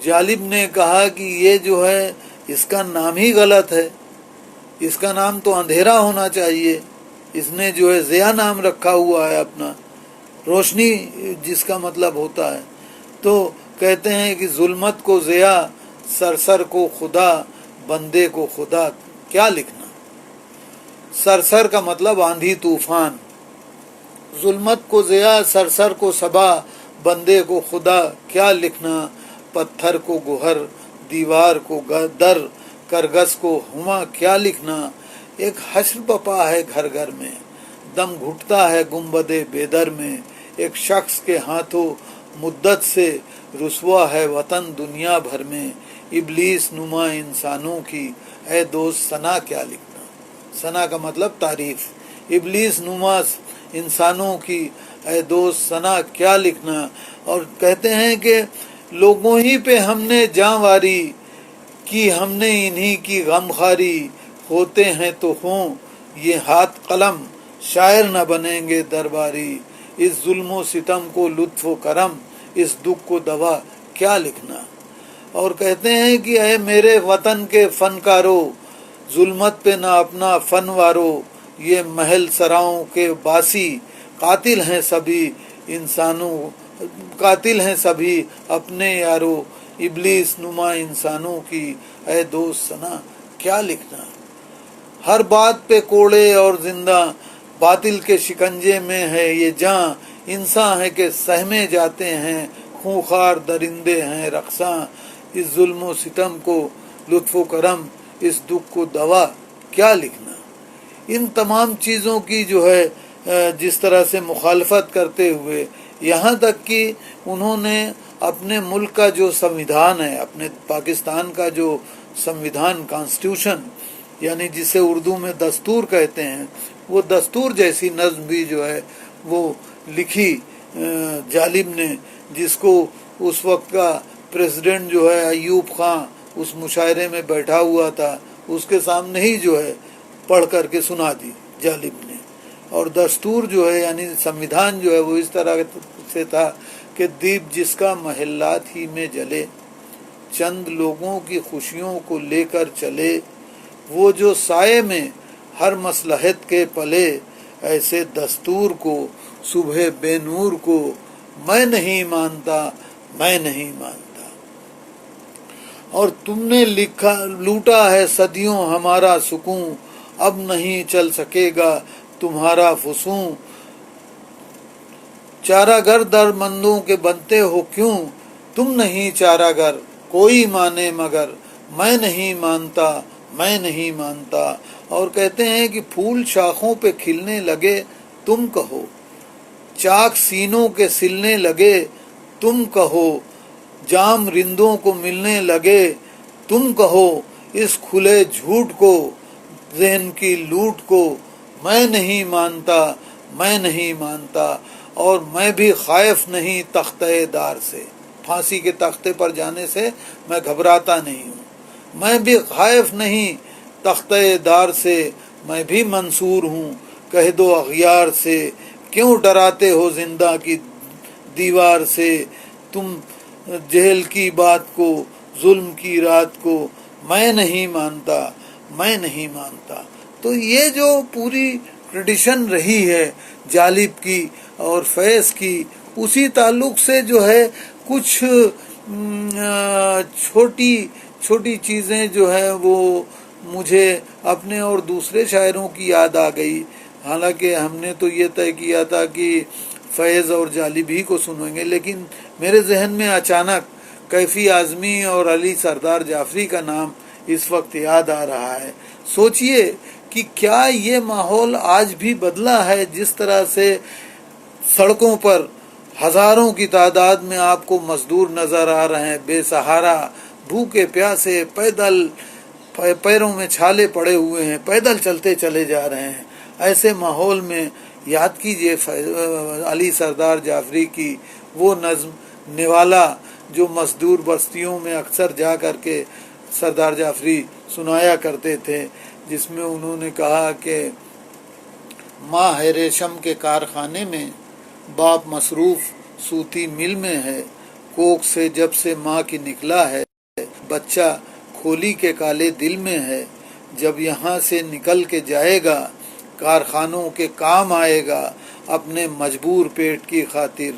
جالب نے کہا کہ یہ جو ہے اس کا نام ہی غلط ہے، اس کا نام تو اندھیرا ہونا چاہیے. اس نے جو ہے ضیاء نام رکھا ہوا ہے اپنا، روشنی جس کا مطلب ہوتا ہے. تو کہتے ہیں کہ ظلمت کو ضیاء، سرسر کو خدا، بندے کو خدا، کیا لکھنا. سرسر کا مطلب آندھی طوفان، ظلمت کو ضیاء، سرسر کو صبا، بندے کو خدا، کیا لکھنا. پتھر کو گوہر، دیوار کو در، کرگس کو ہما، کیا لکھنا. ایک حشر بپا ہے گھر گھر میں، دم گھٹتا ہے گنبد بیدر میں. ایک شخص کے ہاتھوں مدت سے رسوا ہے وطن دنیا بھر میں. ابلیس نما انسانوں کی اے دوست ثنا، کیا لکھنا. ثنا کا مطلب تعریف. ابلیس نما انسانوں کی اے دوست ثنا، کیا لکھنا. اور کہتے ہیں کہ لوگوں ہی پہ ہم نے جاں واری کی، ہم نے انہی کی غمخواری. ہوتے ہیں تو ہوں یہ ہاتھ قلم، شاعر نہ بنیں گے درباری. اس ظلم و ستم کو لطف و کرم، اس دکھ کو دوا، کیا لکھنا. اور کہتے ہیں کہ اے میرے وطن کے فنکارو، ظلمت پہ نہ اپنا فن وارو. یہ محل سراؤں کے باسی، قاتل ہیں سبھی انسانوں، قاتل ہیں سبھی اپنے یارو. ابلیس نما انسانوں کی اے دوست ثنا، کیا لکھنا. ہر بات پہ کوڑے اور زندہ، باطل کے شکنجے میں ہے یہ جاں. انسان ہے کہ سہمے جاتے ہیں، خونخوار درندے ہیں رقصاں. اس ظلم و ستم کو لطف و کرم، اس دکھ کو دوا، کیا لکھنا. ان تمام چیزوں کی جو ہے جس طرح سے مخالفت کرتے ہوئے، یہاں تک کہ انہوں نے اپنے ملک کا جو سنویدھان ہے، اپنے پاکستان کا جو سنویدھان، کانسٹیٹیوشن، یعنی جسے اردو میں دستور کہتے ہیں، وہ دستور جیسی نظم بھی جو ہے وہ لکھی جالب نے، جس کو اس وقت کا پریزیڈنٹ جو ہے ایوب خان اس مشاعرے میں بیٹھا ہوا تھا، اس کے سامنے ہی جو ہے پڑھ کر کے سنا دی جالب نے. اور دستور جو ہے یعنی سنویدھان جو ہے وہ اس طرح سے تھا کہ دیپ جس کا محلات ہی میں جلے، چند لوگوں کی خوشیوں کو لے کر چلے. وہ جو سائے میں ہر مصلحت کے پلے، ایسے دستور کو صبح بے نور کو میں نہیں مانتا، میں نہیں مانتا. اور تم نے لوٹا ہے صدیوں ہمارا سکون، اب نہیں چل سکے گا تمہارا فسون. چارہ گر در مندوں کے بنتے ہو کیوں، تم نہیں چارہ گر، کوئی مانے مگر میں نہیں مانتا، میں نہیں مانتا. اور کہتے ہیں کہ پھول شاخوں پہ کھلنے لگے تم کہو، چاک سینوں کے سلنے لگے تم کہو، جام رندوں کو ملنے لگے تم کہو، اس کھلے جھوٹ کو، ذہن کی لوٹ کو میں نہیں مانتا، میں نہیں مانتا. اور میں بھی خائف نہیں تختہ دار سے، پھانسی کے تختے پر جانے سے میں گھبراتا نہیں ہوں. میں بھی خائف نہیں تختہ دار سے، میں بھی منصور ہوں. کہہ دو اغیار سے، کیوں ڈراتے ہو زندہ کی دیوار سے. تم جہل کی بات کو، ظلم کی رات کو میں نہیں مانتا، میں نہیں مانتا. تو یہ جو پوری ٹریڈیشن رہی ہے جالب کی اور فیض کی، اسی تعلق سے جو ہے کچھ چھوٹی چھوٹی چیزیں جو ہیں وہ مجھے اپنے اور دوسرے شاعروں کی یاد آ گئی. حالانکہ ہم نے تو یہ طے کیا تھا کہ فیض اور جالب ہی کو سنیں گے، لیکن میرے ذہن میں اچانک کیفی اعظمی اور علی سردار جعفری کا نام اس وقت یاد آ رہا ہے. سوچئے کہ کیا یہ ماحول آج بھی بدلا ہے؟ جس طرح سے سڑکوں پر ہزاروں کی تعداد میں آپ کو مزدور نظر آ رہے ہیں، بے سہارا، بھوکے پیاسے، پیدل، پیروں میں چھالے پڑے ہوئے ہیں، پیدل چلتے چلے جا رہے ہیں. ایسے ماحول میں یاد کیجئے علی سردار جعفری کی وہ نظم نوالا جو مزدور بستیوں میں اکثر جا کر کے سردار جعفری سنایا کرتے تھے، جس میں انہوں نے کہا کہ ماں ہے ریشم کے کارخانے میں، باپ مصروف سوتی مل میں ہے. کوکھ سے جب سے ماں کی نکلا ہے، بچہ کھولی کے کالے دل میں ہے. جب یہاں سے نکل کے جائے گا، کارخانوں کے کام آئے گا. اپنے مجبور پیٹ کی خاطر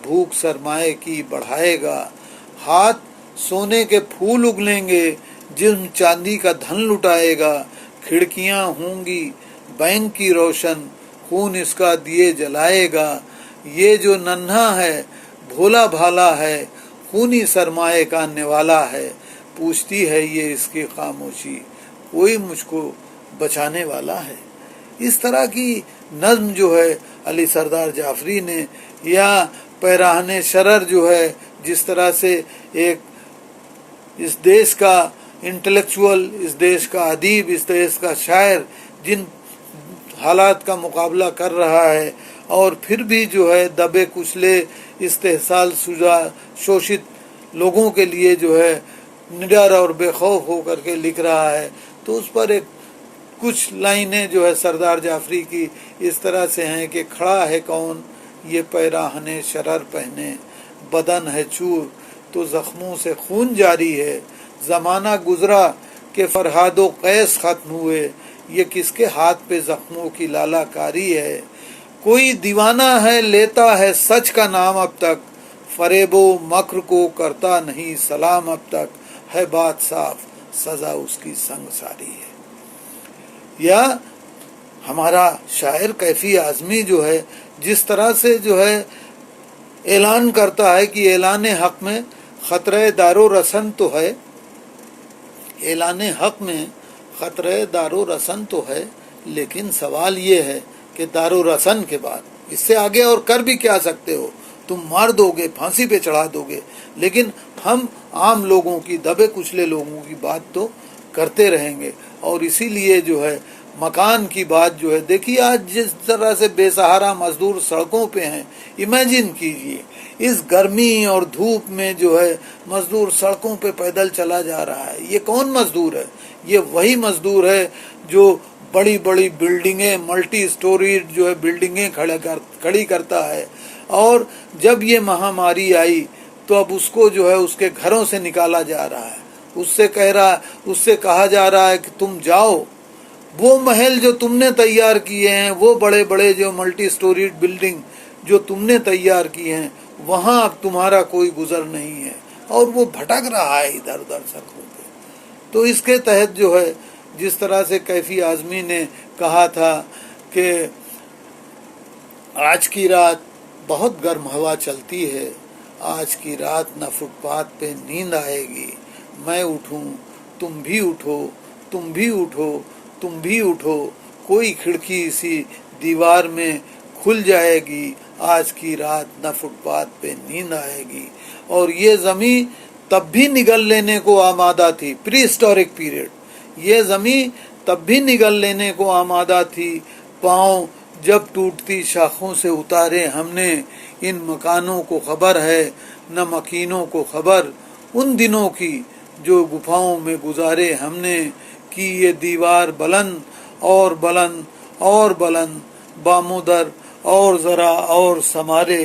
بھوک سرمائے کی بڑھائے گا. ہاتھ سونے کے پھول اگلیں گے، جسم چاندی کا دھن لٹائے گا. کھڑکیاں ہوں گی بینک کی روشن، خون اس کا دیے جلائے گا. یہ جو ننھا ہے بھولا بھالا ہے، خونی سرمائے کا نوالا ہے. پوچھتی ہے یہ اس کی خاموشی، کوئی مجھ کو بچانے والا ہے. اس طرح کی نظم جو ہے علی سردار جعفری نے، یا پیراہن شرر جو ہے، جس طرح سے ایک اس دیش کا انٹلیکچوئل، اس دیش کا ادیب، اس دیش کا شاعر جن حالات کا مقابلہ کر رہا ہے، اور پھر بھی جو ہے دبے کچلے استحصال شدہ شوشت لوگوں کے لیے جو ہے نڈر اور بے خوف ہو کر کے لکھ رہا ہے. تو اس پر ایک کچھ لائنیں جو ہے سردار جعفری کی اس طرح سے ہیں کہ کھڑا ہے کون یہ پیراہن شرر پہنے، بدن ہے چور تو زخموں سے خون جاری ہے. زمانہ گزرا کہ فرہاد و قیس ختم ہوئے، یہ کس کے ہاتھ پہ زخموں کی لالا کاری ہے. کوئی دیوانہ ہے لیتا ہے سچ کا نام اب تک، فریب و مکر کو کرتا نہیں سلام اب تک. ہے بات صاف سزا اس کی سنگ ساری ہے. یا ہمارا شاعر کیفی اعظمی جو ہے جس طرح سے جو ہے اعلان کرتا ہے کہ اعلان حق میں خطرہ دار و رسن تو ہے، اعلان حق میں خطرہ دار و رسن تو ہے، لیکن سوال یہ ہے کہ دار و رسن کے بعد اس سے آگے اور کر بھی کیا سکتے ہو؟ تم مار دو گے، پھانسی پہ چڑھا دو گے، لیکن ہم عام لوگوں کی، دبے کچلے لوگوں کی بات تو کرتے رہیں گے. اور اسی لیے جو ہے مکان کی بات جو ہے، دیکھیے آج جس طرح سے بے سہارا مزدور سڑکوں پہ ہیں، امیجن کیجئے اس گرمی اور دھوپ میں جو ہے مزدور سڑکوں پہ پیدل چلا جا رہا ہے. یہ کون مزدور ہے؟ یہ وہی مزدور ہے جو بڑی بڑی بلڈنگیں، ملٹی سٹوری جو ہے بلڈنگیں کھڑی کرتا ہے. اور جب یہ مہاماری آئی تو اب اس کو جو ہے اس کے گھروں سے نکالا جا رہا ہے. اس سے کہا جا رہا ہے کہ تم جاؤ، وہ محل جو تم نے تیار کیے ہیں، وہ بڑے بڑے جو ملٹی سٹوریڈ بلڈنگ جو تم نے تیار کی ہیں، وہاں اب تمہارا کوئی گزر نہیں ہے. اور وہ بھٹک رہا ہے ادھر ادھر سڑکوں پہ. تو اس کے تحت جو ہے جس طرح سے کیفی اعظمی نے کہا تھا کہ آج کی رات بہت گرم ہوا چلتی ہے، آج کی رات نہ فٹ پاتھ پہ نیند آئے گی، میں اٹھوں تم بھی اٹھو، تم بھی اٹھو، تم بھی اٹھو، کوئی کھڑکی اسی دیوار میں کھل جائے گی، آج کی رات نہ فٹ پاتھ پہ نیند آئے گی۔ اور یہ زمین تب بھی نگل لینے کو آمادہ تھی، پری ہسٹورک پیریڈ، یہ زمین تب بھی نگل لینے کو آمادہ تھی، پاؤں جب ٹوٹتی شاخوں سے اتارے ہم نے، ان مکانوں کو خبر ہے نہ مکینوں کو خبر، ان دنوں کی جو گفاؤں میں گزارے ہم نے، کی یہ دیوار بلند اور بلند اور بلند، بامودر اور ذرا اور سمارے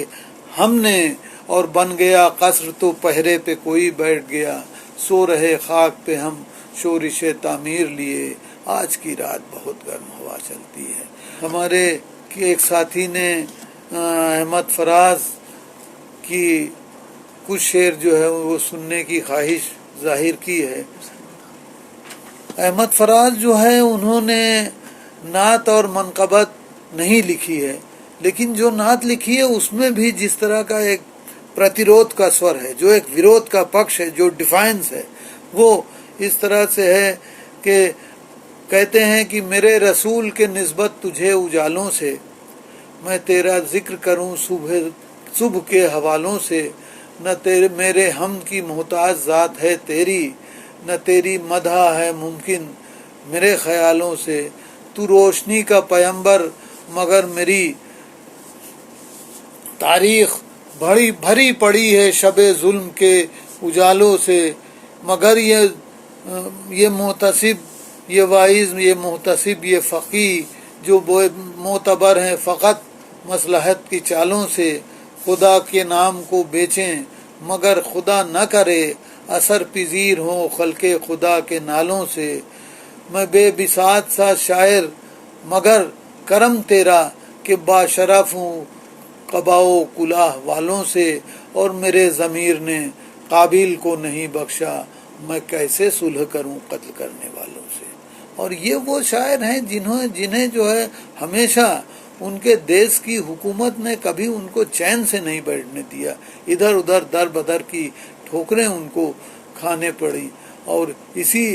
ہم نے، اور بن گیا قصر تو پہرے پہ کوئی بیٹھ گیا، سو رہے خاک پہ ہم شورش تعمیر لیے، آج کی رات بہت گرم ہوا چلتی ہے۔ ہمارے ایک ساتھی نے احمد فراز کی کچھ شعر جو ہے وہ سننے کی خواہش ظاہر کی ہے۔ احمد فراز جو ہے انہوں نے نعت اور منقبت نہیں لکھی ہے، لیکن جو نعت لکھی ہے اس میں بھی جس طرح کا ایک پرتیرودھ کا سور ہے، جو ایک ویرودھ کا پکش ہے، جو ڈیفائنس ہے، وہ اس طرح سے ہے کہ کہتے ہیں کہ میرے رسول کے نسبت تجھے اجالوں سے، میں تیرا ذکر کروں صبح کے حوالوں سے، نہ تیرے میرے حمد کی محتاج ذات ہے تیری، نہ تیری مدح ہے ممکن میرے خیالوں سے، تو روشنی کا پیمبر مگر میری تاریخ بھری پڑی ہے شب ظلم کے اجالوں سے، مگر یہ محتسب، یہ واعظ، یہ محتسب، یہ فقی جو معتبر ہیں فقط مصلحت کی چالوں سے، خدا کے نام کو بیچیں مگر خدا نہ کرے، اثر پذیر ہوں خلق خدا کے نالوں سے، میں بے بساط سا شاعر مگر کرم تیرا کہ باشرف ہوں قباؤ کلاه والوں سے، اور میرے ضمیر نے قابل کو نہیں بخشا، میں کیسے صلح کروں قتل کرنے والوں سے۔ اور یہ وہ شاعر ہیں جنہیں جو ہے ہمیشہ ان کے دیش کی حکومت نے کبھی ان کو چین سے نہیں بیٹھنے دیا، ادھر ادھر در بدر کی ٹھوکریں ان کو کھانے پڑی۔ اور اسی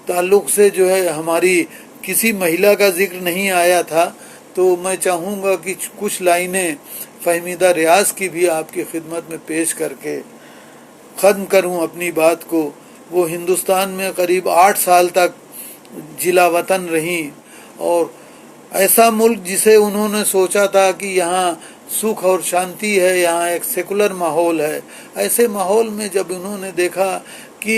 تعلق سے جو ہے ہماری کسی مہیلا کا ذکر نہیں آیا تھا، تو میں چاہوں گا کہ کچھ لائنیں فہمیدہ ریاض کی بھی آپ کی خدمت میں پیش کر کے ختم کروں اپنی بات کو۔ وہ ہندوستان میں قریب 8 سال تک جلا وطن رہیں، اور ایسا ملک جسے انہوں نے سوچا تھا کہ یہاں سکھ اور شانتی ہے، یہاں ایک سیکولر ماحول ہے، ایسے ماحول میں جب انہوں نے دیکھا کہ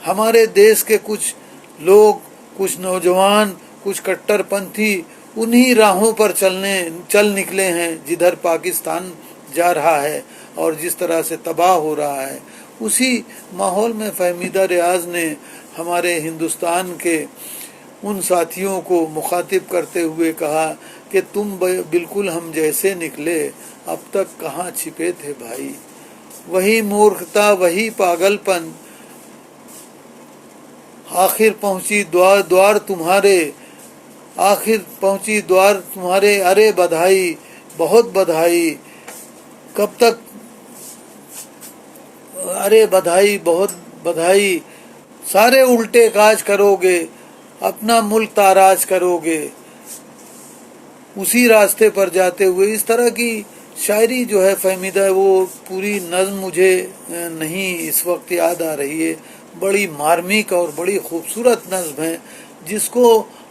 ہمارے دیش کے کچھ لوگ، کچھ نوجوان، کچھ کٹر پنتھی انہی راہوں پر چل نکلے ہیں جدھر پاکستان جا رہا ہے اور جس طرح سے تباہ ہو رہا ہے، اسی ماحول میں فہمیدہ ریاض نے ہمارے ہندوستان کے ان ساتھیوں کو مخاطب کرتے ہوئے کہا کہ تم بالکل ہم جیسے نکلے، اب تک کہاں چھپے تھے بھائی، وہی مورکھتا وہی پاگل پن، آخر پہنچی دوار تمہارے، آخر پہنچی دوار تمہارے، ارے بدھائی بہت بدھائی، کب تک، ارے بدھائی بہت بدھائی، سارے الٹے کاج کرو گے، اپنا ملک تاراج کرو گے، اسی راستے پر جاتے ہوئے۔ اس طرح کی شاعری جو ہے فہمیدہ، وہ پوری نظم مجھے نہیں اس وقت یاد آ رہی ہے، بڑی مارمک اور بڑی خوبصورت نظم ہے، جس کو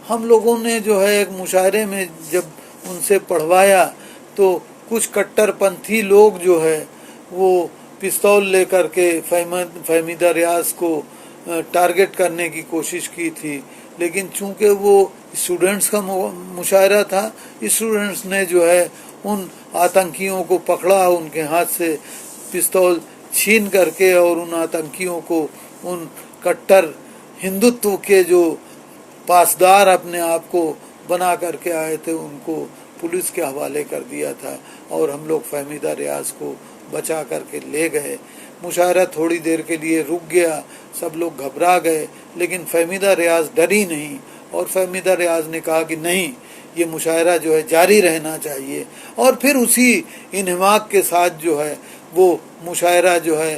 ہم لوگوں نے جو ہے ایک مشاعرے میں جب ان سے پڑھوایا تو کچھ کٹر پنتھی لوگ جو ہے وہ پستول لے کر کے فہمیدہ ریاض کو ٹارگٹ کرنے کی کوشش کی تھی، لیکن چونکہ وہ اسٹوڈنٹس کا مشاعرہ تھا، اسٹوڈنٹس نے جو ہے ان آتنکیوں کو پکڑا، ان کے ہاتھ سے پستول چھین کر کے، اور ان آتنکیوں کو، ان کٹر ہندوتو کے جو پاسدار اپنے آپ کو بنا کر کے آئے تھے، ان کو پولیس کے حوالے کر دیا تھا، اور ہم لوگ فہمیدہ ریاض کو بچا کر کے لے گئے۔ مشاعرہ تھوڑی دیر کے لیے رک گیا، سب لوگ گھبرا گئے، لیکن فہمیدہ ریاض ڈری نہیں، اور فہمیدہ ریاض نے کہا کہ نہیں، یہ مشاعرہ جو ہے جاری رہنا چاہیے، اور پھر اسی انہماک کے ساتھ جو ہے وہ مشاعرہ جو ہے